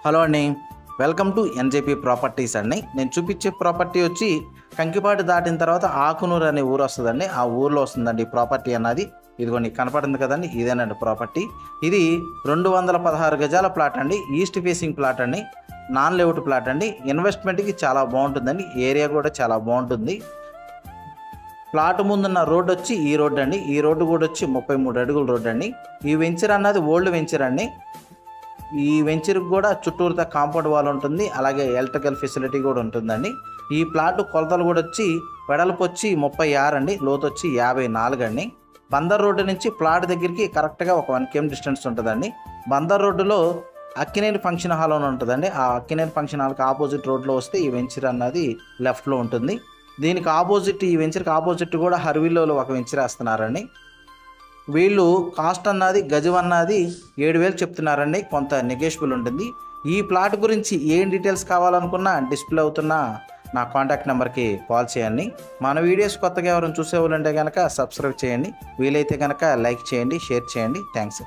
Hello అండి, welcome to NJP properties అండి. నేను చూపించే ప్రాపర్టీ వచ్చి కంకిపాడు దాటిన తర్వాత ఆకునూరు అనే ఊరు వస్తుందండి. ఆ ఊర్లో వస్తుందండి ఈ ప్రాపర్టీ అన్నది. ఇదిగోండి కనపడింది కదండి, ఇదేనండి ప్రాపర్టీ. ఇది 216 గజాల ప్లాట్ అండి. ఈస్ట్ ఫేసింగ్ ప్లాట్ అండి. నాన్ లేఅవుట్ ప్లాట్ అండి. ఇన్వెస్ట్మెంట్కి చాలా బాగుంటుందండి. ఏరియా కూడా చాలా బాగుంటుంది. ప్లాట్ ముందున్న రోడ్డు వచ్చి ఈ రోడ్డు అండి. ఈ రోడ్డు కూడా వచ్చి 33 అడుగుల రోడ్డు అండి. ఈ వెంచర్ అన్నది ఓల్డ్ వెంచర్ అండి. ఈ వెంచర్కి కూడా చుట్టూరుతా కాంపౌండ్ వాల్ ఉంటుంది, అలాగే ఎలక్ట్రికల్ ఫెసిలిటీ కూడా ఉంటుందండి. ఈ ప్లాట్ కొలతలు కూడా వచ్చి వెడల్పు వచ్చి 36 అండి, లోతు వచ్చి 54 అండి. బందర్ రోడ్డు నుంచి ప్లాట్ దగ్గరికి కరెక్ట్గా ఒక 1 km డిస్టెన్స్ ఉంటుందండి. బందర్ రోడ్డులో అక్కినేని ఫంక్షన్ హాల్ అని ఉంటుందండి. ఆ అక్కినేని ఫంక్షన్ హాల్కి ఆపోజిట్ రోడ్లో వస్తే ఈ వెంచర్ అన్నది లెఫ్ట్లో ఉంటుంది. దీనికి ఆపోజిట్, ఈ వెంచర్కి ఆపోజిట్ కూడా హర్విల్లోలో ఒక వెంచర్ వేస్తున్నారండి. వీళ్ళు కాస్ట్ అన్నది గజం అన్నది 7,000 చెప్తున్నారండి. కొంత నెగోషియబుల్ ఉంటుంది. ఈ ప్లాట్ గురించి ఏం డీటెయిల్స్ కావాలనుకున్నా డిస్ప్లే అవుతున్న నా కాంటాక్ట్ నెంబర్కి కాల్ చేయండి. మన వీడియోస్ కొత్తగా ఎవరైనా చూసేవాళ్ళంటే కనుక సబ్స్క్రైబ్ చేయండి. వీలైతే కనుక లైక్ చేయండి, షేర్ చేయండి. థ్యాంక్స్.